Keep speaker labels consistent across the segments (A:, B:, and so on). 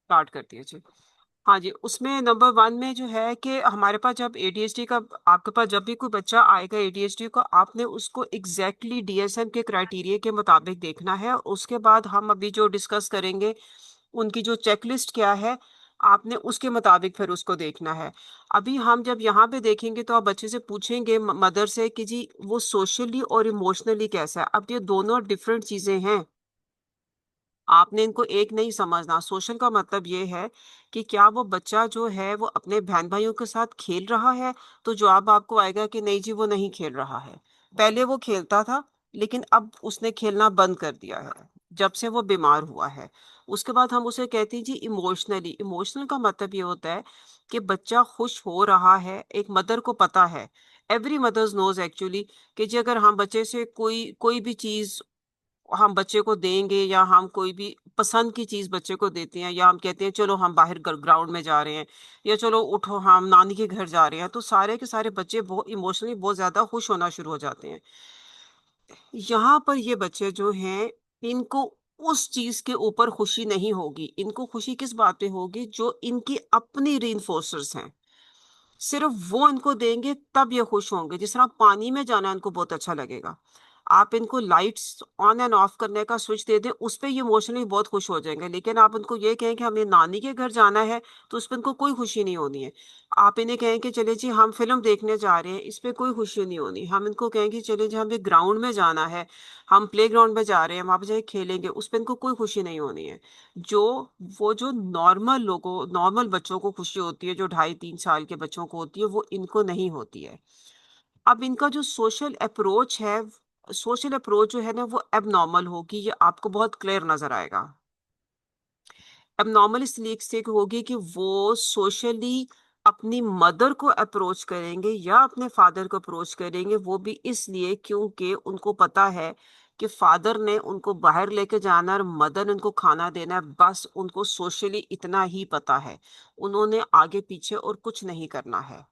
A: Start करती है जी। हाँ जी, उसमें नंबर वन में जो है कि हमारे पास जब एडीएचडी का, आपके पास जब भी कोई बच्चा आएगा एडीएचडी का, आपने उसको एग्जैक्टली डीएसएम के क्राइटेरिया के मुताबिक देखना है। उसके बाद हम अभी जो डिस्कस करेंगे उनकी जो चेकलिस्ट क्या है, आपने उसके मुताबिक फिर उसको देखना है। अभी हम जब यहाँ पे देखेंगे तो आप बच्चे से पूछेंगे मदर से कि जी वो सोशली और इमोशनली कैसा है। अब ये दोनों डिफरेंट चीजें हैं, आपने इनको एक नहीं समझना। सोशल का मतलब ये है कि क्या वो बच्चा जो है वो अपने बहन भाइयों के साथ खेल रहा है, तो जवाब आपको आएगा कि नहीं जी वो नहीं खेल रहा है। पहले वो खेलता था लेकिन अब उसने खेलना बंद कर दिया है जब से वो बीमार हुआ है। उसके बाद हम उसे कहते हैं जी इमोशनली। इमोशनल का मतलब ये होता है कि बच्चा खुश हो रहा है, एक मदर को पता है, एवरी मदर्स नोज एक्चुअली, कि जी अगर हम बच्चे से कोई कोई भी चीज हम बच्चे को देंगे, या हम कोई भी पसंद की चीज बच्चे को देते हैं, या हम कहते हैं चलो हम बाहर ग्राउंड में जा रहे हैं, या चलो उठो हम नानी के घर जा रहे हैं, तो सारे के सारे बच्चे बहुत इमोशनली बहुत ज्यादा खुश होना शुरू हो जाते हैं। यहाँ पर ये बच्चे जो हैं, इनको उस चीज के ऊपर खुशी नहीं होगी। इनको खुशी किस बात पे होगी, जो इनकी अपनी रीइंफोर्सर्स हैं, सिर्फ वो इनको देंगे तब ये खुश होंगे। जिस तरह पानी में जाना इनको बहुत अच्छा लगेगा, आप इनको लाइट्स ऑन एंड ऑफ करने का स्विच दे दें, उस पे ये इमोशनली बहुत खुश हो जाएंगे। लेकिन आप उनको ये कहें कि हमें नानी के घर जाना है, तो उस पर इनको कोई खुशी नहीं होनी है। आप इन्हें कहें कि चले जी हम फिल्म देखने जा रहे हैं, इस पे कोई खुशी नहीं होनी। हम इनको कहें कि चले जी हमें ग्राउंड में जाना है, हम प्ले ग्राउंड में जा रहे हैं, वहां पर जाके खेलेंगे, उस पर इनको कोई खुशी नहीं होनी है। जो वो जो नॉर्मल बच्चों को खुशी होती है, जो 2.5 3 साल के बच्चों को होती है, वो इनको नहीं होती है। अब इनका जो सोशल अप्रोच जो है ना, वो एबनॉर्मल होगी। ये आपको बहुत क्लियर नजर आएगा। एबनॉर्मल इसलिए से होगी कि वो सोशली अपनी मदर को अप्रोच करेंगे या अपने फादर को अप्रोच करेंगे, वो भी इसलिए क्योंकि उनको पता है कि फादर ने उनको बाहर लेके जाना है और मदर ने उनको खाना देना है। बस उनको सोशली इतना ही पता है, उन्होंने आगे पीछे और कुछ नहीं करना है।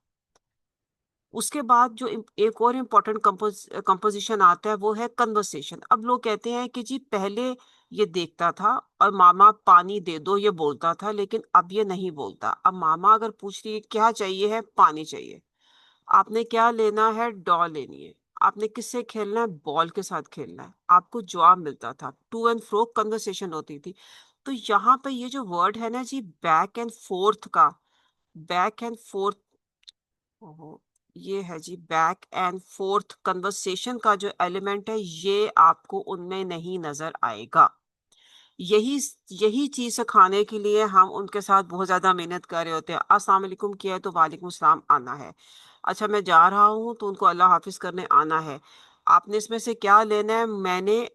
A: उसके बाद जो एक और इम्पोर्टेंट कंपोजिशन आता है वो है कन्वर्सेशन। अब लोग कहते हैं कि जी पहले ये देखता था और मामा पानी दे दो ये बोलता था, लेकिन अब ये नहीं बोलता। अब मामा अगर पूछ रही है क्या चाहिए, है पानी चाहिए। आपने क्या लेना है, डॉल लेनी है। आपने किससे खेलना है, बॉल के साथ खेलना है। आपको जवाब मिलता था, टू एंड फ्रो कन्वर्सेशन होती थी। तो यहाँ पे ये जो वर्ड है ना जी, बैक एंड फोर्थ का, बैक एंड फोर्थ, ओहो, ये है जी बैक एंड फोर्थ कन्वर्सेशन का जो एलिमेंट है, ये आपको उनमें नहीं नजर आएगा। यही यही चीज सिखाने के लिए हम उनके साथ बहुत ज्यादा मेहनत कर रहे होते हैं। अस्सलाम वालेकुम किया है तो वालेकुम सलाम आना है। अच्छा मैं जा रहा हूँ तो उनको अल्लाह हाफिज करने आना है। आपने इसमें से क्या लेना है, मैंने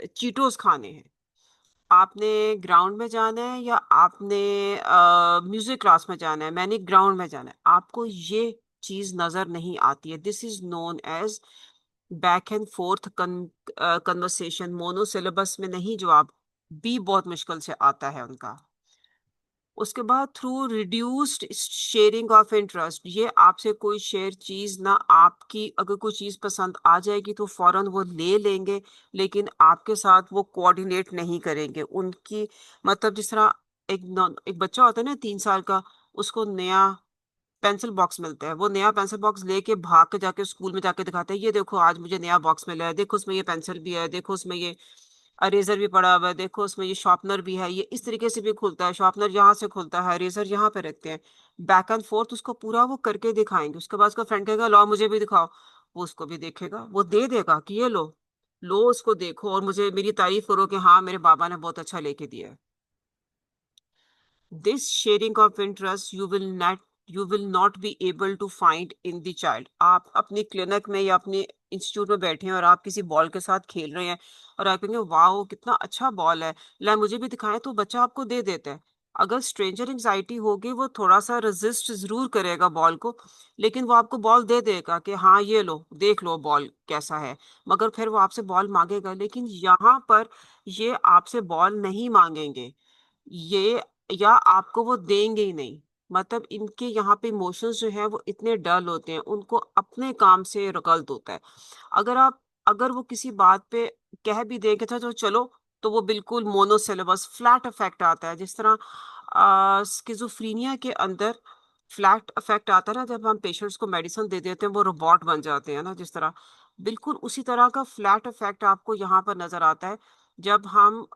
A: चीटोस खाने हैं। आपने ग्राउंड में जाना है या आपने म्यूजिक क्लास में जाना है, मैंने ग्राउंड में जाना है। आपको ये चीज नजर नहीं आती है। This is known as back and forth conversation. Monosyllables में नहीं, जवाब बी बहुत मुश्किल से आता है उनका। उसके बाद through reduced sharing of interest, ये आपसे कोई शेयर चीज ना, आपकी अगर कोई चीज पसंद आ जाएगी तो फौरन वो ले लेंगे, लेकिन आपके साथ वो कोऑर्डिनेट नहीं करेंगे। उनकी मतलब जिस तरह एक बच्चा होता है ना 3 साल का, उसको नया पेंसिल बॉक्स मिलता है, वो नया पेंसिल बॉक्स लेके भाग के जाके स्कूल में जाके दिखाता है, ये देखो आज मुझे नया बॉक्स मिला है, देखो उसमें ये पेंसिल भी है, देखो उसमें ये अरेजर भी पड़ा हुआ है, देखो उसमें ये शार्पनर भी है। ये इस तरीके से भी खुलता है, शार्पनर यहाँ से खुलता है, अरेजर यहाँ पे रखते हैं। बैक एंड फोर्थ उसको पूरा वो करके दिखाएंगे। उसके बाद उसका फ्रेंड कहेगा लो मुझे भी दिखाओ, वो उसको भी देखेगा, वो दे देगा कि ये लो, लो उसको देखो और मुझे मेरी तारीफ करो कि हाँ मेरे बाबा ने बहुत अच्छा लेके दिया है। This sharing of interest you will not be able to find in the child। आप अपनी क्लिनिक में या अपने इंस्टीट्यूट में बैठे हैं और आप किसी बॉल के साथ खेल रहे हैं और आप कहेंगे वाह कितना अच्छा बॉल है, ला मुझे भी दिखाएं, तो बच्चा आपको दे देता है। अगर स्ट्रेंजर एंजाइटी होगी वो थोड़ा सा रेजिस्ट जरूर करेगा बॉल को, लेकिन वो आपको बॉल दे देगा कि हाँ ये लो देख लो बॉल कैसा है। मगर फिर वो आपसे बॉल मांगेगा, लेकिन यहाँ पर ये आपसे बॉल नहीं मांगेंगे, ये या आपको वो देंगे ही नहीं। मतलब इनके यहाँ पे इमोशंस जो है वो इतने डल होते हैं, उनको अपने काम से गलत होता है। अगर आप अगर वो किसी बात पे कह भी देंगे था तो चलो तो वो बिल्कुल मोनोसिलेबस फ्लैट इफेक्ट आता है। जिस तरह स्किज़ोफ्रीनिया के अंदर फ्लैट इफेक्ट आता है ना, जब हम पेशेंट्स को मेडिसिन दे देते हैं वो रोबोट बन जाते हैं ना, जिस तरह बिल्कुल उसी तरह का फ्लैट इफेक्ट आपको यहाँ पर नजर आता है जब हम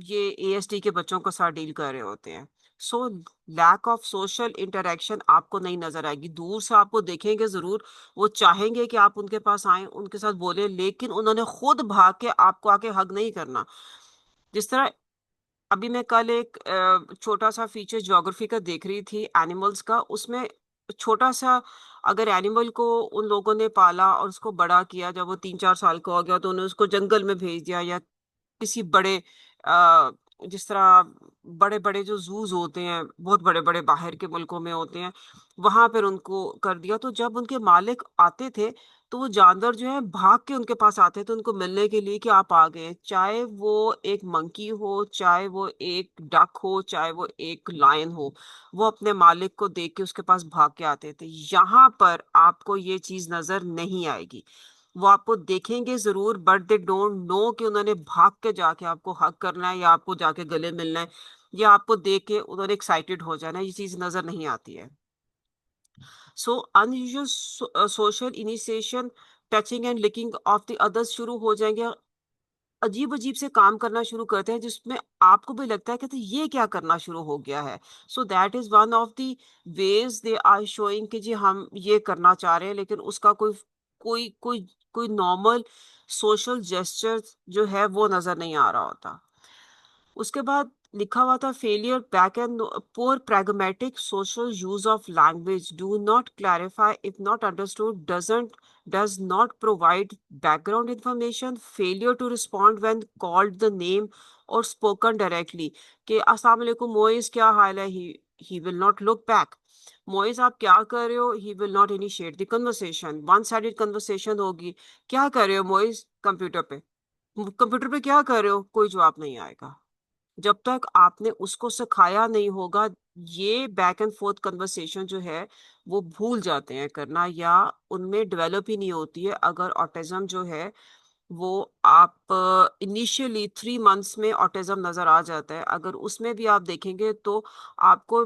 A: ये एएसडी के बच्चों के साथ डील कर रहे होते हैं। So lack of social interaction आपको नहीं नजर आएगी, दूर से आपको देखेंगे जरूर, वो चाहेंगे कि आप उनके पास आए उनके साथ बोले, लेकिन उन्होंने खुद भाग के आपको आके हग नहीं करना। जिस तरह अभी मैं कल एक छोटा सा फीचर ज्योग्राफी का देख रही थी एनिमल्स का, उसमें छोटा सा अगर एनिमल को उन लोगों ने पाला और उसको बड़ा किया, जब वो 3-4 साल का हो गया तो उन्हें उसको जंगल में भेज दिया, या किसी बड़े आ, जिस तरह बड़े बड़े जो जूस होते हैं बहुत बड़े बड़े बाहर के मुल्कों में होते हैं, वहां पर उनको कर दिया, तो जब उनके मालिक आते थे तो वो जानवर जो है भाग के उनके पास आते थे उनको मिलने के लिए कि आप आ गए, चाहे वो एक मंकी हो, चाहे वो एक डक हो, चाहे वो एक लायन हो, वो अपने मालिक को देख के उसके पास भाग के आते थे। यहाँ पर आपको ये चीज नजर नहीं आएगी। वो आपको देखेंगे जरूर बट दे डोंट नो कि उन्होंने भाग के जाके आपको हक करना है या आपको जाके गले मिलना है या आपको देख के उन्होंने एक्साइटेड हो जाना है, ये चीज नजर नहीं आती है। So unusual social initiation, touching and liking of the others शुरू हो जाएंगे, अजीब अजीब से काम करना शुरू करते हैं जिसमें आपको भी लगता है कि तो ये क्या करना शुरू हो गया है। So that is one of the ways they are showing कि जी हम ये करना चाह रहे हैं, लेकिन उसका कोई कोई कोई कोई नॉर्मल सोशल जेस्चर जो है वो नजर नहीं आ रहा होता। उसके बाद लिखा हुआ था failure back and poor pragmatic social use of language, do not clarify if not understood, does not provide background information, failure to respond when called the name or spoken directly, कि अस्सलाम वालेकुम मोइस क्या हाल है, he will not look back, मोइस आप क्या कर रहे हो, he will not initiate the conversation, one sided conversation होगी, क्या कर रहे हो मोइस, कंप्यूटर पे, कंप्यूटर पे क्या कर रहे हो, कोई जवाब नहीं आएगा जब तक आपने उसको सिखाया नहीं होगा। ये बैक एंड फोर्थ कन्वर्सेशन जो है वो भूल जाते हैं करना, या उनमें डेवलप ही नहीं होती है। अगर ऑटिज्म जो है वो आप इनिशियली 3 मंथ्स में ऑटिज्म नजर आ जाता है, अगर उसमें भी आप देखेंगे तो आपको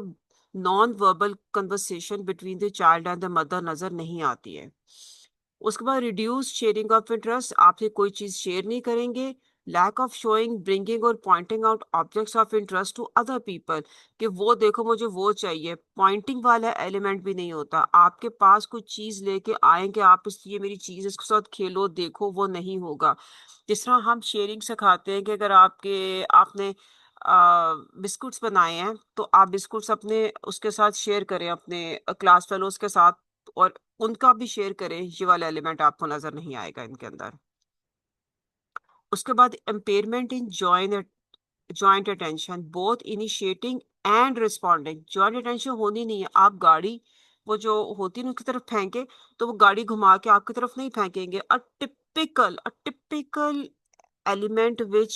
A: non verbal conversation between the child and the mother नजर नहीं आती है। उसके बाद रिड्यूस शेयरिंग ऑफ इंटरेस्ट, आपसे कोई चीज शेयर नहीं करेंगे। लैक ऑफ शोइंग ब्रिंगिंग और pointing out objects of interest to other people, कि वो देखो मुझे वो चाहिए, पॉइंटिंग वाला एलिमेंट भी नहीं होता। आपके पास कुछ चीज लेके आएंगे आप, इस ये मेरी चीज इसके साथ खेलो देखो, वो नहीं होगा। जिस तरह हम शेयरिंग सिखाते हैं कि अगर आपने बिस्कुट्स बनाए हैं तो आप बिस्कुट्स अपने उसके साथ शेयर करें, अपने क्लास फेलोज के साथ, और उनका भी शेयर करें, ये वाला एलिमेंट आपको नजर नहीं आएगा इनके अंदर। उसके बाद impairment in joint attention, both initiating and responding, joint attention होनी नहीं है। आप गाड़ी वो जो होती है ना उसकी तरफ फेंके तो वो गाड़ी घुमा के आपकी तरफ नहीं फेंकेंगे। A typical element which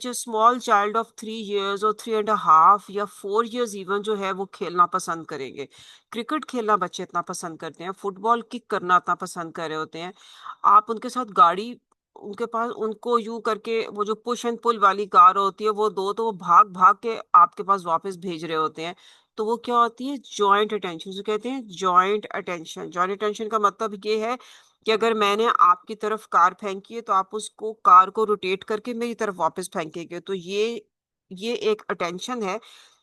A: a small child of 3 years or 3.5 या 4 years even जो है वो खेलना पसंद करेंगे। क्रिकेट खेलना बच्चे इतना पसंद करते हैं, फुटबॉल किक करना इतना पसंद कर रहे होते हैं। आप उनके साथ गाड़ी, उनके पास उनको यूं करके वो जो पुश एंड पुल वाली कार होती है वो दो, तो वो भाग भाग के आपके पास वापस भेज रहे होते हैं। तो वो क्या होती है, जॉइंट अटेंशन, जो कहते हैं जॉइंट अटेंशन। जॉइंट अटेंशन का मतलब ये है कि अगर मैंने आपकी तरफ कार फेंकी है तो आप उसको कार को रोटेट करके मेरी तरफ वापस फेंकेंगे। तो ये एक अटेंशन है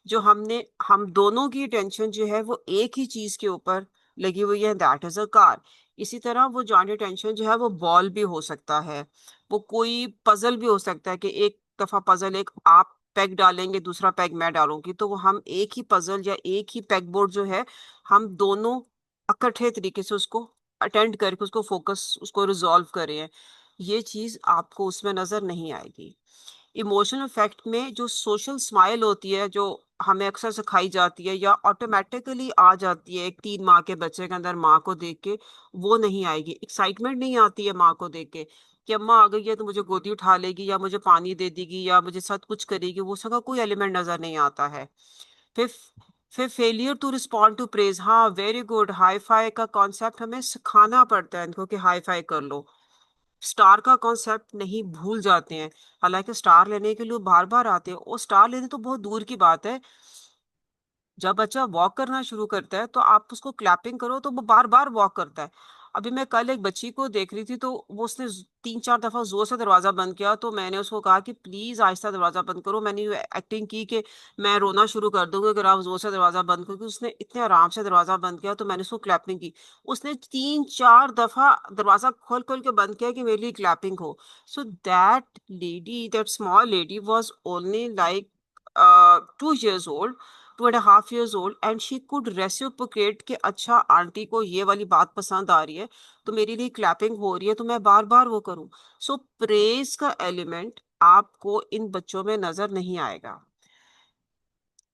A: जो हम दोनों की अटेंशन जो है वो एक ही चीज के ऊपर लगी हुई है, दैट इज अ कार। इसी तरह वो जॉइंट अटेंशन जो है वो बॉल भी हो सकता है, वो कोई पजल भी हो सकता है कि एक दफा पजल एक आप पैग डालेंगे दूसरा पैग मैं डालूंगी, तो वो हम एक ही पजल या एक ही पैग बोर्ड जो है हम दोनों इकट्ठे तरीके से उसको अटेंड करके उसको फोकस उसको रिजॉल्व करें हैं। ये चीज आपको उसमें नजर नहीं आएगी। इमोशनल इफेक्ट में जो सोशल स्माइल होती है जो हमें अक्सर सिखाई जाती है या ऑटोमेटिकली आ जाती है एक 3 माह के बच्चे के अंदर माँ को देख के, वो नहीं आएगी। एक्साइटमेंट नहीं आती है माँ को देख के कि अम्मा आ गई है तो मुझे गोदी उठा लेगी या मुझे पानी दे देगी या मुझे साथ कुछ करेगी, वो उसका कोई एलिमेंट नजर नहीं आता है। फिर फिर failure to respond to praise, हाँ वेरी गुड, हाई फाई का कॉन्सेप्ट हमें सिखाना पड़ता है इनको कि हाई फाई कर लो, स्टार का कॉन्सेप्ट नहीं भूल जाते हैं। हालांकि स्टार लेने के लिए बार बार आते हैं, और स्टार लेने तो बहुत दूर की बात है। जब बच्चा वॉक करना शुरू करता है तो आप उसको क्लैपिंग करो तो वो बार बार वॉक करता है। अभी मैं कल एक बच्ची को देख रही थी, तो वो उसने 3-4 दफा जोर से दरवाजा बंद किया, तो मैंने उसको कहा कि प्लीज आहिस्ता दरवाजा बंद करो। मैंने ये एक्टिंग की कि मैं रोना शुरू कर दूंगी अगर आप जोर से दरवाजा बंद करोगे। उसने इतने आराम से दरवाजा बंद किया, तो मैंने उसको क्लैपिंग की। उसने 3-4 दफा दरवाजा खोल खोल के बंद किया कि मेरे लिए क्लैपिंग हो। So that lady, that small lady was only like 2 years old, 2.5 years old, and she could reciprocate कि अच्छा आंटी को ये वाली बात पसंद आ रही है, तो मेरे लिए क्लैपिंग हो रही है, तो मैं बार बार वो करूं। सो प्रेज का एलिमेंट आपको इन बच्चों में नजर नहीं आएगा।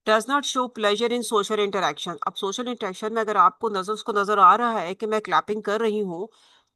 A: Does not show pleasure in social interaction. अब सोशल इंटरेक्शन में अगर आपको नजर उसको नजर आ रहा है कि मैं क्लैपिंग कर रही हूँ,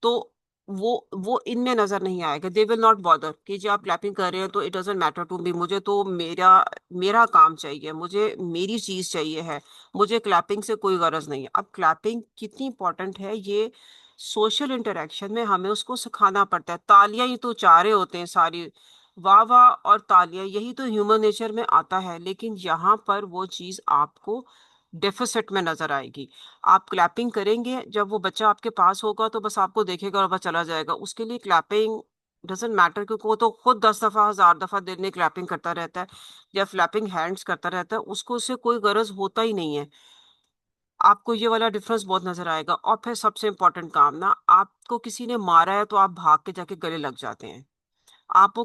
A: तो वो इनमें नजर नहीं आएगा। दे विल नॉट बॉदर कि जी आप क्लैपिंग कर रहे हैं तो it doesn't matter to me, मुझे तो मेरा मेरा काम चाहिए, मुझे मेरी चीज चाहिए है, मुझे क्लैपिंग से कोई गरज नहीं है। अब क्लैपिंग कितनी इंपॉर्टेंट है ये सोशल इंटरेक्शन में हमें उसको सिखाना पड़ता है। तालियां ही तो चाह रहे होते हैं सारी, वाह वाह और तालियां, यही तो ह्यूमन नेचर में आता है। लेकिन यहाँ पर वो चीज आपको डेफिसिट में नजर आएगी। आप क्लैपिंग करेंगे, जब वो बच्चा आपके पास होगा तो बस आपको देखेगा और वह चला जाएगा। उसके लिए क्लैपिंग डजेंट मैटर, क्योंकि वो तो खुद 10 दफा 1000 दफा दिन में क्लैपिंग करता रहता है या फ्लैपिंग हैंड्स करता रहता है, उसको उससे कोई गरज होता ही नहीं है। आपको ये वाला डिफरेंस बहुत नजर आएगा। और फिर सबसे इंपॉर्टेंट काम ना, आपको किसी ने मारा है तो आप भाग के जाके गले लग जाते हैं। आपको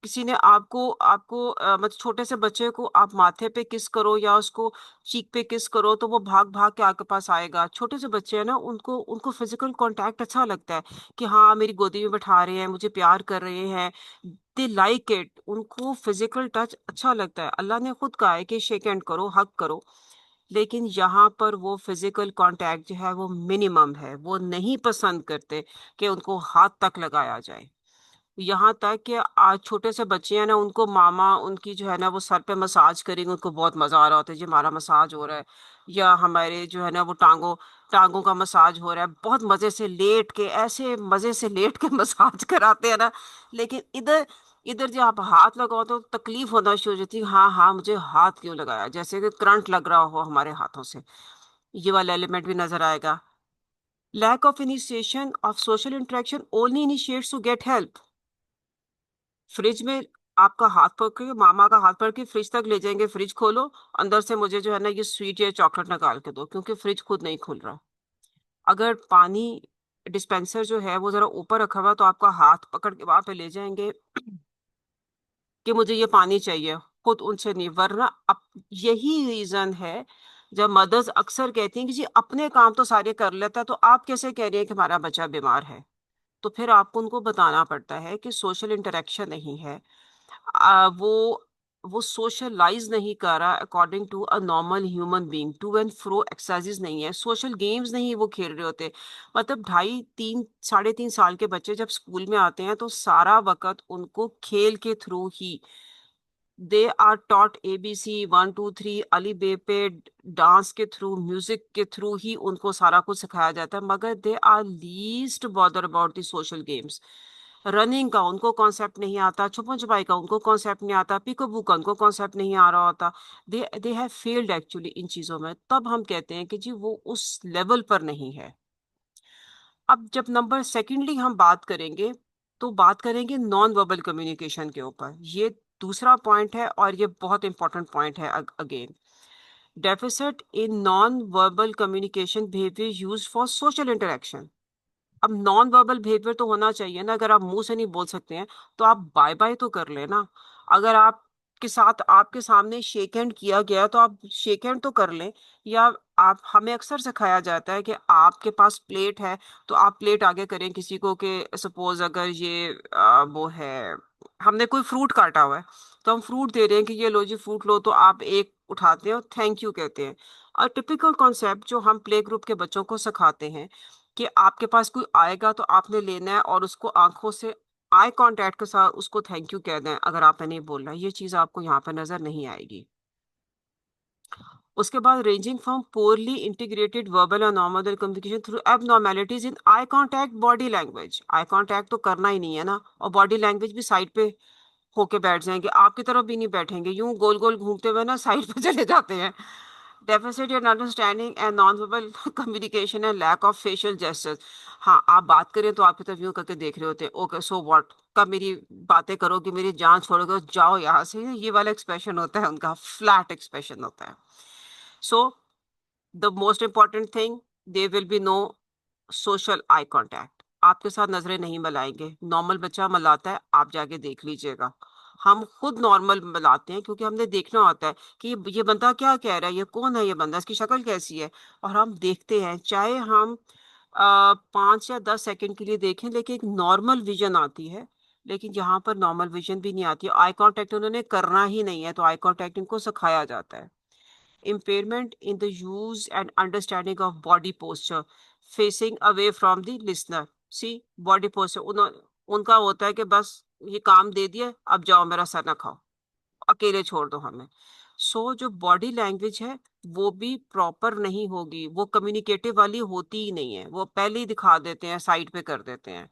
A: किसी ने आपको आपको मतलब छोटे से बच्चे को आप माथे पे किस करो या उसको चीक पे किस करो, तो वो भाग भाग के आपके पास आएगा। छोटे से बच्चे हैं ना, उनको उनको फिजिकल कांटेक्ट अच्छा लगता है कि हाँ मेरी गोदी में बैठा रहे हैं, मुझे प्यार कर रहे हैं। दे लाइक इट, उनको फिजिकल टच अच्छा लगता है। अल्लाह ने खुद कहा है कि शेक हैंड करो, हक करो। लेकिन यहाँ पर वो फिजिकल कांटेक्ट जो है वो मिनिमम है, वो नहीं पसंद करते कि उनको हाथ तक लगाया जाए। यहाँ तक कि आज छोटे से बच्चे हैं ना, उनको मामा उनकी जो है ना वो सर पे मसाज करेंगे, उनको बहुत मजा आ रहा होता है जी हमारा मसाज हो रहा है। या हमारे जो है ना वो टांगों टांगों का मसाज हो रहा है, बहुत मजे से लेट के, ऐसे मजे से लेट के मसाज कराते हैं ना। लेकिन इधर इधर जब आप हाथ लगाओ तो तकलीफ होना शुरू हो जाती है, हाँ हाँ मुझे हाथ क्यों लगाया, जैसे कि करंट लग रहा हो हमारे हाथों से। ये वाला एलिमेंट भी नजर आएगा। Lack of initiation of social interaction only initiates to get help. Fridge में आपका हाथ पकड़ के, मामा का हाथ पकड़ के फ्रिज तक ले जाएंगे, फ्रिज खोलो, अंदर से मुझे जो है ना ये स्वीट या चॉकलेट निकाल के दो, क्योंकि फ्रिज खुद नहीं खुल रहा। अगर पानी डिस्पेंसर जो है वो जरा ऊपर रखा हुआ, तो आपका हाथ पकड़ के वहां पे ले जाएंगे कि मुझे ये पानी चाहिए, खुद उनसे नहीं। वरना अब यही रीजन है जब मदर्स अक्सर कहती हैं कि जी अपने काम तो सारे कर लेता है, तो आप कैसे कह रही हैं कि हमारा बच्चा बीमार है। तो फिर आपको उनको बताना पड़ता है कि सोशल इंटरेक्शन नहीं है। वो सोशलाइज नहीं कर रहा according to a normal human being. To and fro exercises नहीं है, सोशल गेम्स नहीं वो खेल रहे होते। मतलब 2.5 3 3.5 साल के बच्चे जब स्कूल में आते हैं तो सारा वक्त उनको खेल के थ्रू ही, दे आर टॉट ABC 1 2 3 अली बे पे, डांस के थ्रू, म्यूजिक के थ्रू ही उनको सारा कुछ सिखाया जाता है। मगर they are least bother about the social games. Running का उनको कॉन्सेप्ट नहीं आता, छुपन छुपाई का उनको कॉन्सेप्ट नहीं आता, पीकअबू का उनको कॉन्सेप्ट नहीं आ रहा होता। They have failed actually in चीजों में। तब हम कहते हैं कि जी वो उस लेवल पर नहीं है। अब जब नंबर सेकेंडली हम बात करेंगे, तो बात करेंगे नॉन वर्बल कम्युनिकेशन के ऊपर। ये दूसरा पॉइंट है और ये बहुत इंपॉर्टेंट पॉइंट है। Again, deficit in non verbal communication behaviour use for social interaction. अब नॉन वर्बल बिहेवियर तो होना चाहिए ना। अगर आप मुंह से नहीं बोल सकते हैं तो आप बाय बाय तो कर लेना। अगर आप के साथ आपके सामने शेक हैंड किया गया तो आप शेक हैंड तो कर लें। या आप, हमें अक्सर सिखाया जाता है कि आपके पास प्लेट है तो आप प्लेट आगे करें किसी को, कि सपोज अगर ये वो है, हमने कोई फ्रूट काटा हुआ है तो हम फ्रूट दे रहे हैं कि ये लो जी फ्रूट लो, तो आप एक उठाते हैं और थैंक यू कहते हैं। और टिपिकल कॉन्सेप्ट जो हम प्ले ग्रुप के बच्चों को सिखाते हैं कि आपके पास कोई आएगा तो आपने लेना है और उसको आंखों से आई कांटेक्ट के साथ उसको थैंक यू कह दें। अगर आपने नहीं बोलना, ये चीज आपको यहाँ पर नजर नहीं आएगी। उसके बाद ranging from poorly integrated verbal और normal communication through abnormalities in eye contact body language. Eye contact तो करना ही नहीं है ना, और बॉडी लैंग्वेज भी साइड पे होके बैठ जाएंगे, आपकी तरफ भी नहीं बैठेंगे, यूं गोल गोल घूमते हुए ना साइड पे चले जाते हैं। Deficit in understanding and non verbal communication and lack of facial gestures. हाँ, आप बात करें तो आपकी तरफ यूं करके देख रहे होते हैं, ओके सो व्हाट, कब मेरी बातें करोगे, मेरी जान छोड़ोगे, जाओ यहाँ से, ये वाला एक्सप्रेशन होता है उनका, फ्लैट एक्सप्रेशन होता है। So the most important thing, they will be no social eye contact, आपके साथ नजरें नहीं मिलाएंगे। नॉर्मल बच्चा मिलाता है, आप जाके देख लीजिएगा। हम खुद नॉर्मल मिलाते हैं क्योंकि हमने देखना होता है कि ये बंदा क्या कह रहा है, ये कौन है, ये बंदा, इसकी शक्ल कैसी है, और हम देखते हैं। चाहे हम 5 या 10 सेकंड के लिए देखें, लेकिन एक नॉर्मल विजन आती है। लेकिन यहाँ पर नॉर्मल विजन भी नहीं आती, आई कांटेक्ट उन्होंने करना ही नहीं है, तो आई कांटेक्ट इनको सिखाया जाता है। impairment in the use and understanding of body posture facing away from the listener। see, body posture उनका होता है कि बस ये काम दे दिया, अब जाओ मेरा सर ना खाओ, अकेले छोड़ दो हमें। जो बॉडी लैंग्वेज है वो भी प्रॉपर नहीं होगी, वो कम्युनिकेटिव वाली होती ही नहीं है, वो पहले ही दिखा देते हैं, साइड पे कर देते हैं।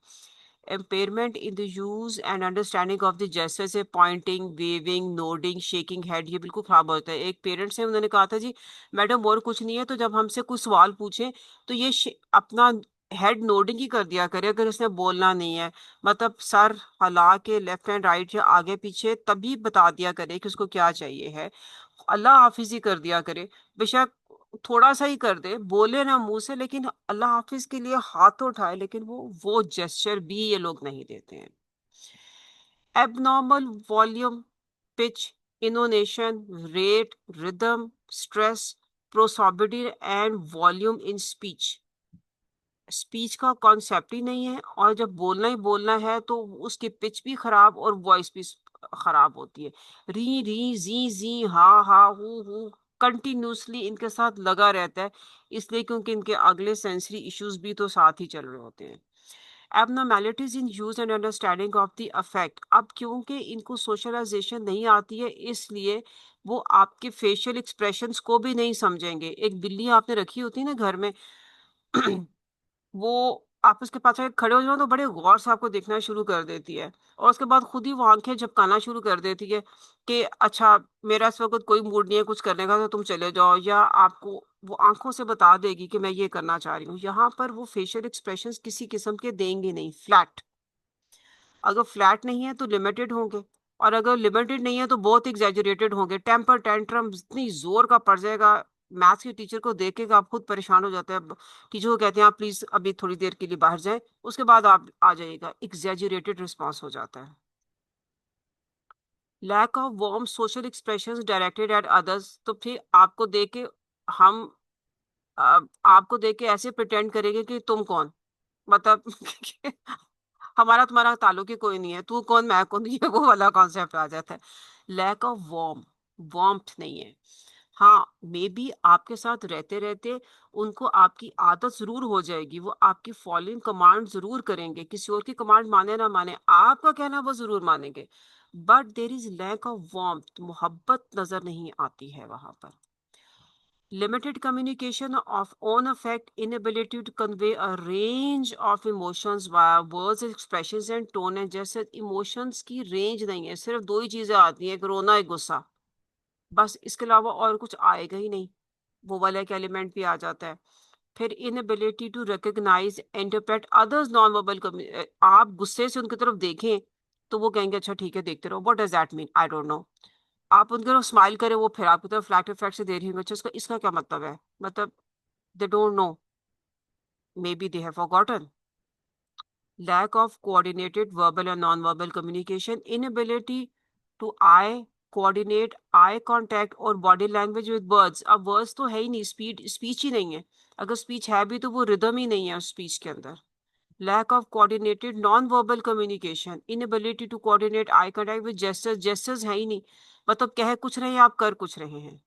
A: impairment in the use and understanding of the gestures है, pointing, waving, nodding, shaking head, ये बिल्कुल खराब होता है। एक पेरेंट्स है, उन्होंने कहा था जी मैडम और कुछ नहीं है, तो जब हमसे कुछ सवाल पूछे तो ये अपना हेड नोडिंग ही कर दिया करे, अगर इसने बोलना नहीं है, मतलब सर हिला के लेफ्ट एंड राइट या आगे पीछे तभी बता दिया करे कि उसको क्या चाहिए है। अल्लाह हाफिज ही कर दिया करे, बेशक थोड़ा सा ही कर दे, बोले ना मुंह से, लेकिन अल्लाह हाफिज के लिए हाथ तो उठाए, लेकिन वो जेस्चर भी ये लोग नहीं देते हैं। Abnormal volume, pitch, intonation, rate, rhythm, stress, prosody and volume in speech. Speech का कॉन्सेप्ट ही नहीं है, और जब बोलना ही बोलना है तो उसकी पिच भी खराब और वॉइस भी खराब होती है। री री जी जी हा हा हु कंटिन्यूसली इनके साथ लगा रहता है, इसलिए क्योंकि इनके अगले सेंसरी इश्यूज भी तो साथ ही चल रहे होते हैं। Abnormalities in use and understanding of the affect, अब क्योंकि इनको सोशलाइजेशन नहीं आती है, इसलिए वो आपके फेशियल एक्सप्रेशंस को भी नहीं समझेंगे। एक बिल्ली आपने रखी होती है ना घर में, वो आप उसके पास आके खड़े हो जाओ तो बड़े गौर से आपको देखना शुरू कर देती है, और उसके बाद खुद ही वो आंखें झपकाना शुरू कर देती है कि अच्छा मेरा इस वक्त कोई मूड नहीं है कुछ करने का, तो तुम चले जाओ, या आपको वो आंखों से बता देगी कि मैं ये करना चाह रही हूँ। यहाँ पर वो फेशियल एक्सप्रेशंस किसी किस्म के देंगे नहीं, फ्लैट। अगर फ्लैट नहीं है तो लिमिटेड होंगे, और अगर लिमिटेड नहीं है तो बहुत एग्जैजरेटेड होंगे। टेम्पर टेंट्रम इतनी जोर का पड़ जाएगा, मैथ्स के टीचर को देख के आप खुद परेशान हो जाते हैं। टीचर को कहते हैं आप प्लीज अभी थोड़ी देर के लिए बाहर जाएं, उसके बाद आप आ जाइएगा, एग्जैजरेटेड रिस्पॉन्स हो जाता है। Lack of warm social expressions directed at others, तो फिर आपको देख के हम आपको देख के ऐसे प्रिटेंड करेंगे कि तुम कौन, मतलब हमारा तुम्हारा ताल्लुक ही कोई नहीं है, तू कौन मैं कौन, ये वो वाला कॉन्सेप्ट आ जाता है। लैक ऑफ वार्मथ नहीं है। हाँ, मे बी आपके साथ रहते रहते उनको आपकी आदत जरूर हो जाएगी, वो आपकी फॉलोइंग कमांड जरूर करेंगे, किसी और की कमांड माने ना माने, आपका कहना वो जरूर मानेंगे, but there is lack of warmth, मोहब्बत नजर नहीं आती है वहां पर। Limited communication of own affect, inability to convey a range of emotions via words, expressions and tone, and जैसे emotions की range नहीं है, सिर्फ दो ही चीजें आती हैं, एक रोना एक गुस्सा, बस इसके अलावा और कुछ आएगा ही नहीं, वो वाला एक एलिमेंट भी आ जाता है। फिर inability to recognise interpret others non verbal, आप गुस्से से उनकी तरफ देखें तो वो कहेंगे अच्छा ठीक है देखते रहो, what does that mean, I don't know. आप उनके तरफ स्माइल करें, वो फिर आपकी तरफ फ्लैट इफेक्ट से दे रही होंगे, अच्छा इसका इसका क्या मतलब है, मतलब they don't know, maybe they have forgotten. Lack of coordinated verbal और non verbal communication, inability to eye coordinate eye contact और बॉडी लैंग्वेज विद वर्ड्स। अब वर्ड्स तो है ही नहीं, स्पीच ही नहीं है, अगर स्पीच है भी तो वो रिदम ही नहीं है उस स्पीच के अंदर। Lack of coordinated non verbal communication, inability to coordinate eye contact with gestures, gestures है ही नहीं, मतलब कह कुछ रहे हैं आप कर कुछ रहे हैं।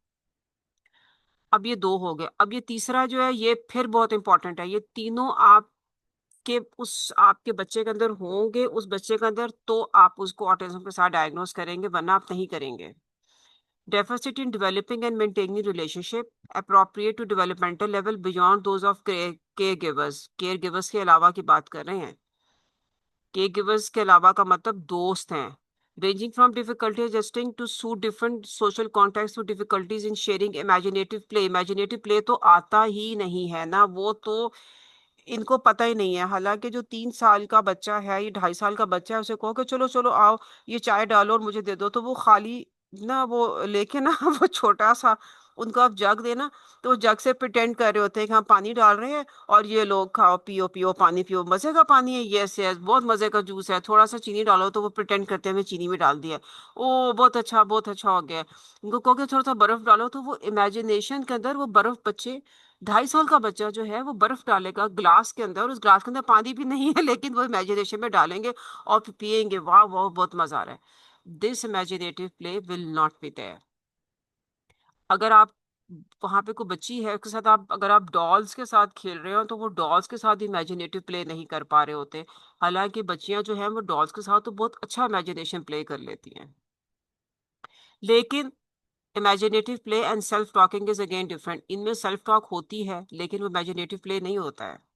A: अब ये दो हो गए, अब ये तीसरा जो है ये फिर बहुत इंपॉर्टेंट है, ये तीनों आपके उस आपके बच्चे के अंदर होंगे, उस बच्चे के अंदर, तो आप उसको ऑटिज्म के साथ डायग्नोस करेंगे, वरना आप नहीं करेंगे। Deficit in developing and maintaining relationship appropriate to developmental level beyond those of caregivers. Caregivers के अलावा की बात कर रहे हैं। Caregivers के अलावा का मतलब दोस्त हैं। Ranging from difficulty adjusting to suit different social contexts to difficulties in sharing imaginative play. Imaginative play तो आता ही नहीं है ना, वो तो इनको पता ही नहीं है। हालांकि जो 3 साल का बच्चा है, ये 2.5 साल का बच्चा है, उसे कहो कि चलो चलो आओ ये चाय डालो और मुझे दे दो, तो वो खाली ना वो लेके ना वो छोटा सा उनको आप जग देना, तो वो जग से प्रिटेंड कर रहे होते हैं कि हम पानी डाल रहे हैं और ये लोग खाओ पियो पियो पानी पियो, मजे का पानी है, यस यस बहुत मजे का जूस है, थोड़ा सा चीनी डालो, तो वो प्रिटेंड करते हैं हमें चीनी में डाल दिया। ओ बहुत अच्छा हो गया। उनको कहो कि थोड़ा सा बर्फ डालो, तो वो इमेजिनेशन के अंदर वो बर्फ बच्चे 2.5 साल का बच्चा जो है वो बर्फ डालेगा ग्लास के अंदर, उस ग्लास के अंदर पानी भी नहीं है लेकिन वो इमेजिनेशन में डालेंगे और फिर पियेंगे। वाह वाह बहुत मजा आ रहा है। This imaginative play will not be there. अगर आप वहां पे कोई बच्ची है उसके साथ आप अगर आप डॉल्स के साथ खेल रहे हो तो वो डॉल्स के साथ इमेजिनेटिव प्ले नहीं कर पा रहे होते। हालांकि बच्चियां जो हैं वो डॉल्स के साथ तो बहुत अच्छा इमेजिनेशन प्ले कर लेती हैं। लेकिन imaginative play and self talking is again different. इनमें सेल्फ टॉक होती है लेकिन वो इमेजिनेटिव प्ले नहीं होता है।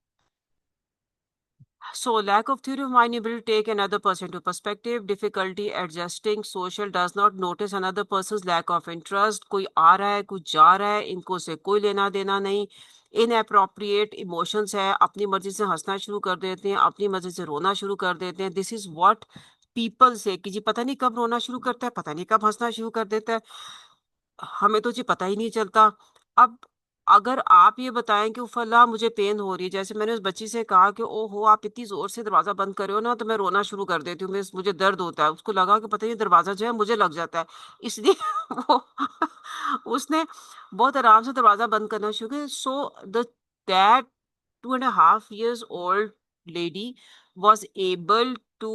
A: So, lack of theory of mind ability to take another person to perspective, difficulty adjusting social, does not notice another person's lack of interest. कोई आ रहा है, कुछ जा रहा है, इनको से कोई लेना देना नहीं। Inappropriate emotions है, अपनी मर्जी से हंसना शुरू कर देते हैं, अपनी मर्जी से रोना शुरू कर देते हैं। This is what people say कि जी पता नहीं कब रोना शुरू करता है, पता नहीं कब हंसना शुरू कर देता है, हमें तो जी पता ही नहीं चलता। अब अगर आप ये बताएं कि उफला मुझे पेन हो रही है, जैसे मैंने उस बच्ची से कहा कि ओहो आप इतनी जोर से दरवाजा बंद कर रहे हो ना तो मैं रोना शुरू कर देती हूँ, मुझे दर्द होता है, उसको लगा कि पता नहीं दरवाजा जो है मुझे लग जाता है, इसलिए वो उसने बहुत आराम से दरवाजा बंद करना शुरू किया। So the that 2.5 years old lady was able to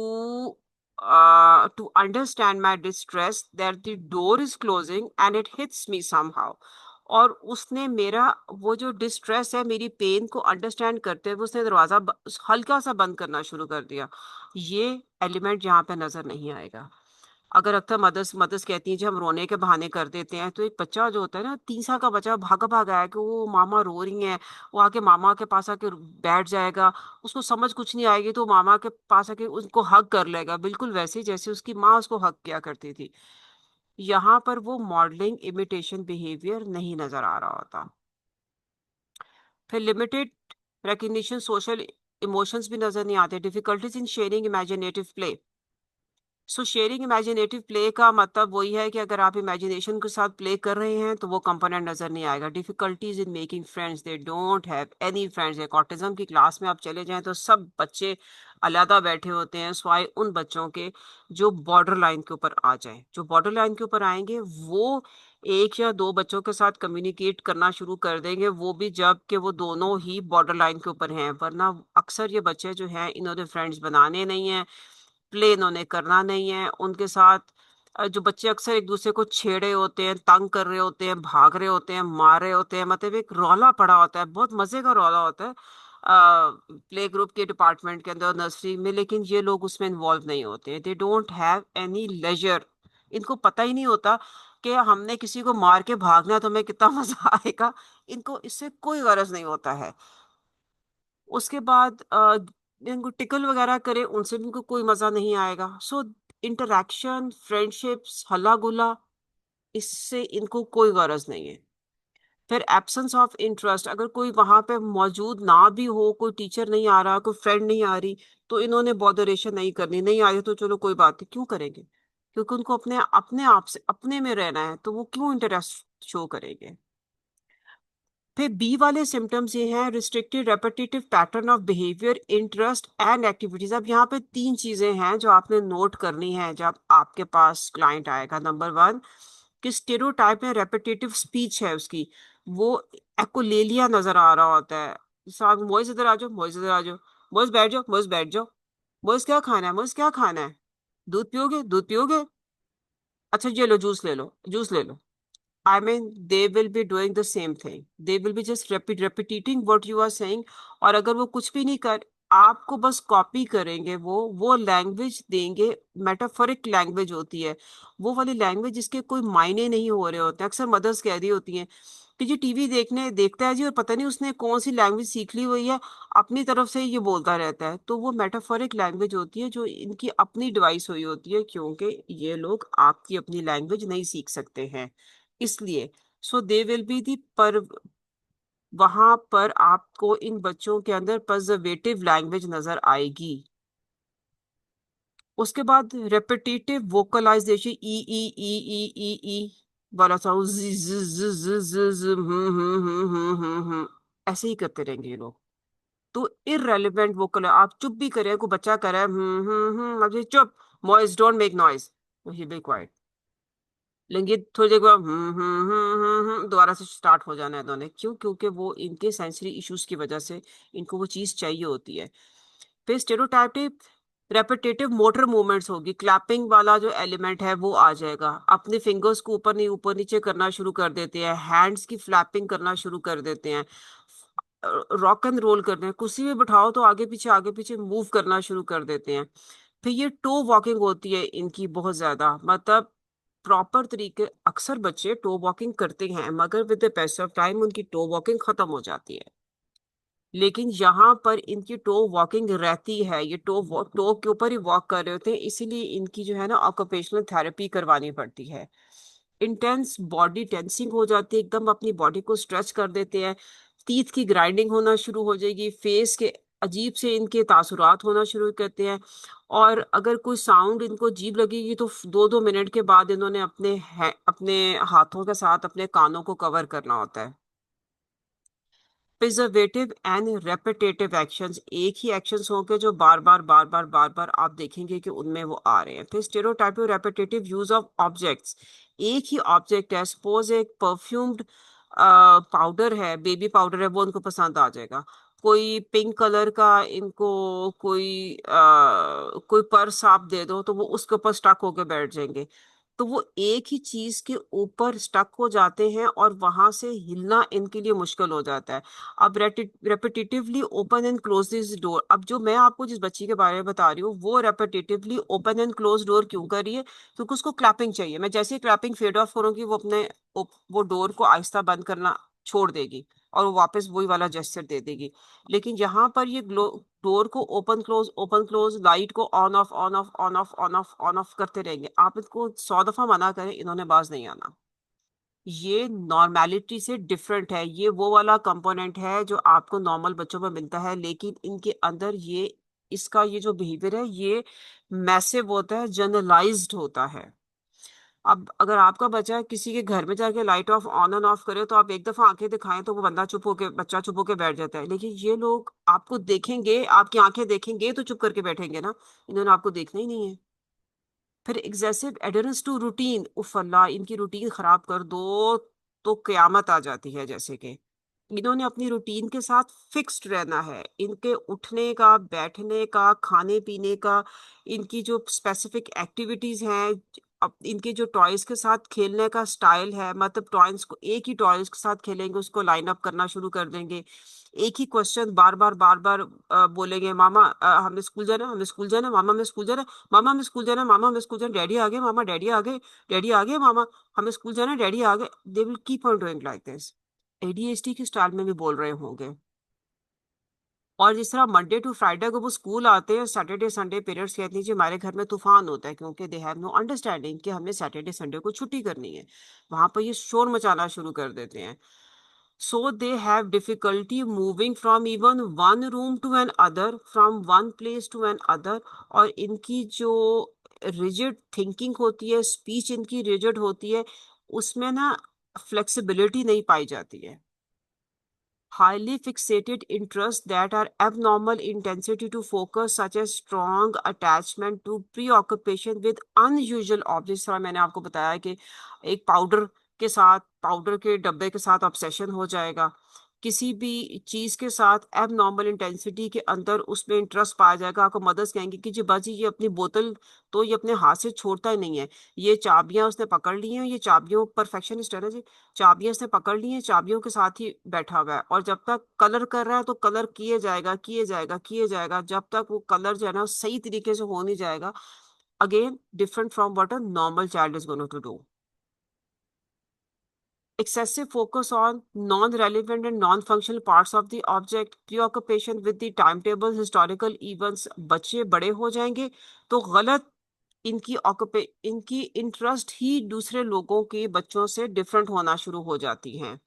A: understand my distress that the door is closing and it hits me somehow। और उसने मेरा वो जो डिस्ट्रेस है मेरी पेन को अंडरस्टैंड करते हुए उसने दरवाजा हल्का सा बंद करना शुरू कर दिया। ये एलिमेंट यहाँ पे नजर नहीं आएगा। अगर अक्सर मदर्स मदर्स कहती हैं जी हम रोने के बहाने कर देते हैं, तो एक बच्चा जो होता है ना 3 साल का बच्चा भागा भागा है कि वो मामा रो रही हैं, वो आके मामा के पास आके बैठ जाएगा, उसको समझ कुछ नहीं आएगी तो मामा के पास आके उसको हग कर लेगा, बिल्कुल वैसे ही जैसे उसकी माँ उसको हग किया करती थी। यहाँ पर वो मॉडलिंग इमिटेशन बिहेवियर नहीं नजर आ रहा होता। फिर लिमिटेड रिकग्निशन सोशल इमोशंस भी नजर नहीं आते। Difficulties in sharing imaginative play. So sharing imaginative play का मतलब वही है कि अगर आप इमेजिनेशन के साथ प्ले कर रहे हैं तो वो कंपोनेंट नजर नहीं आएगा। Difficulties in making friends, they don't have any friends. एक ऑटिज्म की क्लास में आप चले जाएं तो सब बच्चे अलहदा बैठे होते हैं, स्वाय उन बच्चों के जो बॉर्डर लाइन के ऊपर आ जाए। जो बॉर्डर लाइन के ऊपर आएंगे वो एक या दो बच्चों के साथ कम्युनिकेट करना शुरू कर देंगे, वो भी जब कि वो दोनों ही बॉर्डर लाइन के ऊपर हैं। वरना अक्सर ये बच्चे जो हैं इन्होंने फ्रेंड्स बनाने नहीं है, प्ले इन्होंने करना नहीं है उनके साथ। जो बच्चे अक्सर एक दूसरे को छेड़े होते हैं, तंग कर रहे होते हैं, भाग रहे होते हैं, मार रहे होते हैं, मतलब एक रौला पड़ा होता है, बहुत मजे का रौला होता है प्ले ग्रुप के डिपार्टमेंट के अंदर नर्सरी में। लेकिन ये लोग उसमें इन्वॉल्व नहीं होते। They don't have any leisure. इनको पता ही नहीं होता कि हमने किसी को मार के भागना है तो हमें कितना मजा आएगा। इनको इससे कोई गरज नहीं होता है। उसके बाद इनको टिकल वगैरह करे उनसे भी इनको कोई मजा नहीं आएगा। सो इंटरेक्शन फ्रेंडशिप्स हल्ला गुल्ला इससे इनको कोई गरज नहीं है। फिर एब्सेंस ऑफ इंटरेस्ट, अगर कोई वहां पे मौजूद ना भी हो, कोई टीचर नहीं आ रहा, कोई फ्रेंड नहीं आ रही, तो इन्होंने बॉदरेशन नहीं करनी। नहीं आ रही तो चलो कोई बात नहीं, क्यों करेंगे, क्योंकि उनको अपने अपने आप से अपने में रहना है, तो वो क्यों इंटरेस्ट शो करेंगे। फिर बी वाले सिम्टम्स ये हैं restricted repetitive pattern of behaviour interest and activities. अब यहाँ पे 3 चीजें हैं जो आपने नोट करनी है जब आपके पास क्लाइंट आएगा। नंबर 1 कि स्टेरियोटाइप में रेपिटेटिव स्पीच है उसकी, वो एकोलेलिया नजर आ रहा होता है। साहब मोइज इधर आ जाओ, मोइज इधर आ जाओ, मोइज बैठ जाओ, मोइज बैठ जाओ, मोइज क्या खाना है, मोइज क्या खाना है, दूध पियोगे, दूध पियोगे, अच्छा ये लो जूस ले लो, जूस ले लो। I mean, they will be doing the same thing. They will be just repeating what you are saying. और अगर वो कुछ भी नहीं कर आपको बस कॉपी करेंगे, वो लैंग्वेज देंगे। मेटाफोरिक लैंग्वेज होती है, वो वाली लैंग्वेज जिसके कोई मायने नहीं हो रहे होते हैं। अक्सर मदर्स कह रही होती हैं कि जी टीवी देखने देखता है जी, और पता नहीं उसने कौन सी लैंग्वेज सीख ली हुई है, अपनी तरफ से ये बोलता रहता है। तो वो मेटाफोरिक लैंग्वेज होती है जो इनकी अपनी डिवाइस हुई होती है, क्योंकि ये लोग आपकी अपनी लैंग्वेज नहीं सीख सकते हैं, इसलिए। सो दे विल बी दी पर वहां पर आपको इन बच्चों के अंदर कंजर्वेटिव लैंग्वेज नजर आएगी। उसके बाद रेपिटेटिव वोकलाइजेशन, ई ई ई ई ई ई वाला साउंड, ज ज ज ज ज ज, ऐसे ही करते रहेंगे ये लोग। तो इररेलेवेंट वोकल, आप चुप भी करें, कोई बच्चा करे अब ये चुप, मॉइस डोंट मेक नॉइज, ही बी क्वाइट। लेकिन थोड़ी देर बाद दोबारा से स्टार्ट हो जाना है दोनों। क्यों? क्योंकि वो इनके सेंसरी इश्यूज की वजह से इनको वो चीज चाहिए होती है। फिर स्टेरियोटाइपिक रेपिटेटिव मोटर मूवमेंट्स होगी, क्लैपिंग वाला जो एलिमेंट है वो आ जाएगा। अपने फिंगर्स को ऊपर नहीं ऊपर नीचे करना शुरू कर देते हैं, हैंड्स की फ्लैपिंग करना शुरू कर देते हैं, रॉक एंड रोल करते हैं, कुर्सी में बिठाओ तो आगे पीछे मूव करना शुरू कर देते हैं। फिर ये टो वॉकिंग होती है इनकी बहुत ज्यादा, मतलब प्रॉपर तरीके, अक्सर बच्चे टो वॉकिंग करते हैं मगर विद द पैस ऑफ टाइम उनकी टो वॉकिंग खत्म हो जाती है। लेकिन यहाँ पर इनकी टो वॉकिंग रहती है, ये टो के ऊपर ही वॉक कर रहे होते हैं, इसीलिए इनकी जो है ना ऑक्यूपेशनल थेरेपी करवानी पड़ती है। इंटेंस बॉडी टेंसिंग हो जाती है, एकदम अपनी बॉडी को स्ट्रेच कर देते हैं। टीथ की ग्राइंडिंग होना शुरू हो जाएगी, फेस के अजीब से इनके तासुरात होना शुरू करते हैं। और अगर कोई साउंड इनको अजीब लगेगी तो 2-2 मिनट के बाद इन्होंने अपने हाथों के साथ अपने कानों को कवर करना होता है। प्रिजर्वेटिव एंड रेपिटेटिव एक्शंस, एक ही एक्शंस होंगे जो बार बार आप देखेंगे कि उनमें वो आ रहे हैं। फिर स्टेरियोटाइपिक रेपिटेटिव यूज ऑफ ऑब्जेक्ट्स, एक ही ऑब्जेक्ट है, सपोज एक परफ्यूम्ड पाउडर है, बेबी पाउडर है, वो उनको पसंद आ जाएगा। कोई पिंक कलर का इनको कोई पर्स आप दे दो तो वो उसके ऊपर स्टक होकर बैठ जाएंगे। तो वो एक ही चीज के ऊपर स्टक हो जाते हैं और वहां से हिलना इनके लिए मुश्किल हो जाता है। अब repetitively open and close this door, अब जो मैं आपको जिस बच्ची के बारे में बता रही हूँ वो repetitively open and close door क्यों कर रही है? क्योंकि उसको क्लैपिंग चाहिए। मैं जैसे ही क्लैपिंग फेड ऑफ करूंगी वो वो डोर को आहिस्ता बंद करना छोड़ देगी और वो वापस वही वाला जेस्चर दे देगी। लेकिन यहाँ पर ये डोर को ओपन क्लोज, लाइट को on off on off on off on off on off करते रहेंगे। आप इसको 100 दफा मना करें, इन्होंने बाज नहीं आना। ये नॉर्मेलिटी से डिफरेंट है, ये वो वाला कंपोनेंट है जो आपको नॉर्मल बच्चों में मिलता है, लेकिन इनके अंदर ये इसका ये जो बिहेवियर है ये मैसिव होता है, जनरलाइज्ड होता है। अब अगर आपका बच्चा किसी के घर में जाके light of on end of करे तो आप एक दफा आंखें दिखाएं तो वो बच्चा चुप होके बैठ जाता है। लेकिन ये लोग आपको देखेंगे, आपकी आंखें देखेंगे तो चुप करके बैठेंगे ना, इन्होंने आपको देखना ही नहीं है। फिर एग्जेसिव एडरेंस टू रूटीन, उफ अल्लाह, इनकी रूटीन खराब कर दो तो कयामत आ जाती है। जैसे कि इन्होंने अपनी रूटीन के साथ फिक्स्ड रहना है, इनके उठने का, बैठने का, खाने पीने का, इनकी जो स्पेसिफिक एक्टिविटीज हैं, अब इनके जो टॉयज के साथ खेलने का स्टाइल है, मतलब टॉयज को एक ही टॉयज के साथ खेलेंगे, उसको लाइन अप करना शुरू कर देंगे। एक ही क्वेश्चन बार बार बोलेंगे, मामा हमें स्कूल जाना है, हमें स्कूल जाना है, मामा हमें स्कूल जाना है, मामा हमें स्कूल जाना है, मामा हमें स्कूल जाना है, डैडी आ गए, मामा डैडी आ गए, डैडी आ गए, मामा हमें स्कूल जाना है, डैडी आ गए। They will keep on doing like this. ADHD के स्टाइल में भी बोल रहे होंगे। और जिस तरह मंडे टू फ्राइडे को वो स्कूल आते हैं, सैटरडे संडे पेरेंट्स कहते हैं जी हमारे घर में तूफान होता है, क्योंकि दे हैव नो अंडरस्टैंडिंग कि हमने सैटरडे संडे को छुट्टी करनी है। वहां पर ये शोर मचाना शुरू कर देते हैं। So they have difficulty moving from even one room to another, from one place to another. और इनकी जो रिजिड थिंकिंग होती है, स्पीच इनकी रिजिड होती है, उसमें ना फ्लेक्सिबिलिटी नहीं पाई जाती है। Highly fixated interests that are abnormal intensity to focus, such as strong attachment to preoccupation with unusual objects। तरह मैंने आपको बताया कि एक पाउडर के साथ, पाउडर के डब्बे के साथ ऑब्सेशन हो जाएगा। किसी भी चीज के साथ एब नॉर्मल इंटेंसिटी के अंदर उसमें इंटरेस्ट पाया जाएगा। आपको मदर्स कहेंगे कि जी बाजी ये अपनी बोतल तो ये अपने हाथ से छोड़ता ही नहीं है, ये चाबियां उसने पकड़ ली हैं, ये चाबियों परफेक्शनिस्ट है ना जी, चाबियां उसने पकड़ ली हैं, चाबियों के साथ ही बैठा हुआ है, और जब तक कलर कर रहा है तो कलर किए जाएगा किए जाएगा किए जाएगा, जब तक वो कलर जो है ना सही तरीके से हो नहीं जाएगा। Again different from what a normal child is going to do. Excessive focus on non-relevant and non-functional parts of the object, preoccupation with the timetable, historical events। बच्चे बड़े हो जाएंगे तो गलत इनकी इंटरेस्ट ही दूसरे लोगों के बच्चों से डिफरेंट होना शुरू हो जाती हैं,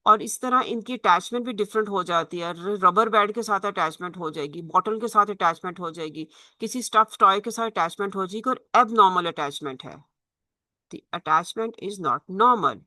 A: और इस तरह इनकी अटैचमेंट भी डिफरेंट हो जाती है। रबर बैंड के साथ अटैचमेंट हो जाएगी, बॉटल के साथ अटैचमेंट हो जाएगी, किसी स्टफ टॉय के साथ अटैचमेंट हो जाएगी, और एब नॉर्मल अटैचमेंट है। The attachment is not normal.